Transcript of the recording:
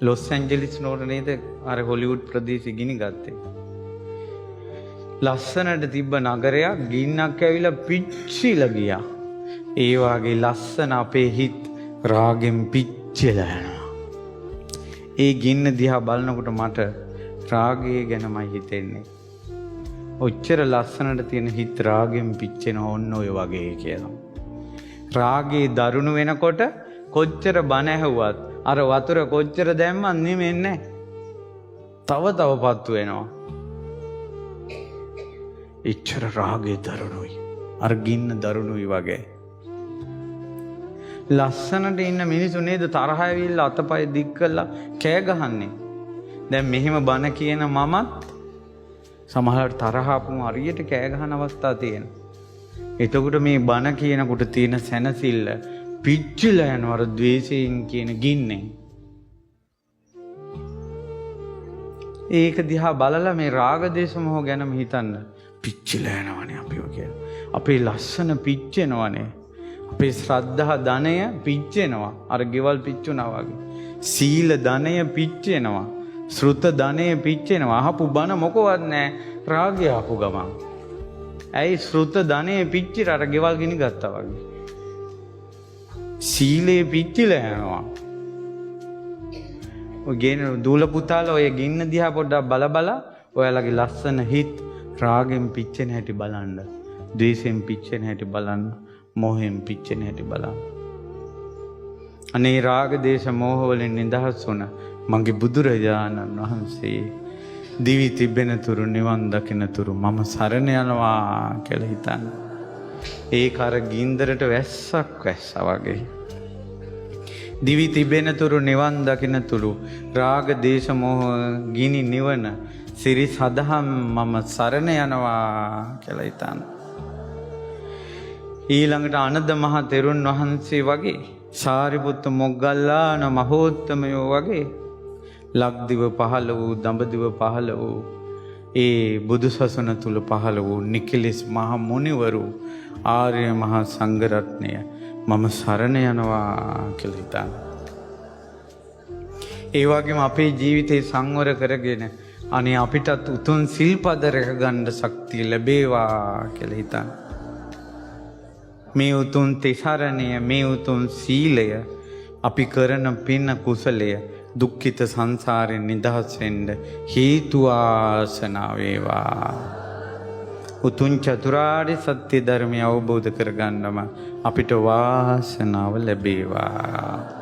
Los Angeles නෝර නේද අර Hollywood ප්‍රදේශෙ ගිනි ගත්තේ. ලස්සනට තිබ්බ නගරයක් ගින්නක් ඇවිල්ලා පිච්චිලා ගියා. ඒ වාගේ ලස්සන අපේ හිත් රාගෙන් පිච්චිලා යනවා. ඒ ගින්න දිහා බලනකොට මට රාගය ගැනමයි හිතෙන්නේ. ඔච්චර ලස්සනට තියෙන හිත රාගෙන් පිච්චෙන ඕන්න ඔය වගේ කියලා. රාගේ දරුණු වෙනකොට කොච්චර බණ ඇහුවත් අර වතුර කොච්චර දැම්මත් නෙමෙන්නේ. තව පත්තු වෙනවා. එච්චර රාගේ දරුණුයි. අර ගින්න දරුණුයි වගේ. ලස්සනට ඉන්න මිනිස්සු නේද තරහ ඇවිල්ලා අතපය දික් කරලා කෑ ගහන්නේ. දැන් මෙහෙම බණ කියන මමත් සමහරවිට තරහ ආපුම හරියට කෑ ගහන අවස්ථා තියෙනවා. එතකොට මේ බණ කියනකොට තියෙන සැනසෙල්ල පිච්චිලා යනවා අර ද්වේෂයෙන් කියන ගින්නෙන්. ඒක දිහා බලලා මේ රාග දේශ මොහ ගැනම හිතන්න. පිච්චිලා යනවනේ අපිව කියලා. අපේ ලස්සන පිච්චෙනවනේ. අපේ ශ්‍රද්ධා ධනය පිච්චෙනවා. අර ගෙවල් පිච්චුණා වගේ. සීල ධනය පිච්චෙනවා. ශ්‍රුත ධනය පිච්චෙනවා. අහපු බණ මොකවත් නැහැ. රාගය ආපු ගමන්. ඇයි ශ්‍රුත ධනය පිච්චිර අර ගෙවල් ගිනි ගත්තා වගේ. සීලේ පිච්චිලා යනවා. ඔය ගෙන දූල පුතාලා ඔය ගින්න දිහා පොඩ්ඩක් බල ඔයාලගේ ලස්සන හිත් රාගෙන් පිච්චෙන හැටි බලන්න. ද්වේෂයෙන් පිච්චෙන හැටි බලන්න. මොහෙන් පිච්චෙන හැටි බලන්න. අනේ රාග දේශ මොහ වලින් නිදහස් වුණ මගේ බුදුරජාණන් වහන්සේ දිවි තිබෙන තුරු නිවන් දකින තුරු මම සරණ යනවා කියලා හිතන්න. ඒක අර ගින්දරට වැස්සක් වැස්සා වගේ. දිවි තිබෙන තුරු නිවන් දකින තුරු රාග දේශ මොහ ගිනි නිවන සිරි සදහම් මම සරණ යනවා කියලා හිතන්න. ඊළඟට අනද මහ තෙරුන් වහන්සේ වගේ සාරිපුත්ත මොග්ගල්ලාන මහෝත්තමයෝ වගේ ලක්දිව පහළ වූ දඹදිව පහළ වූ ඒ බුදුසසුන තුල පහළ වූ නිකලෙස් මහ මුනිවරු ආර්ය මහා සංඝරත්නය මම සරණ යනවා කියලා හිතන්න. ඒ වගේම අපේ ජීවිතේ සංවර කරගෙන අනේ අපිටත් උතුම් සිල්පද රැක ගන්න ශක්තිය ලැබේවා කියලා හිතන්න. මේ උතුම් තිසරණය මේ උතුම් සීලය අපි කරන පින කුසලය දුක්ඛිත සංසාරයෙන් නිදහස් වෙන්න හේතු ආසනාව වේවා. උතුම් චතුරාර්ය සත්‍ය ධර්මය අවබෝධ කරගන්නම අපිට වාසනාව ලැබේවා.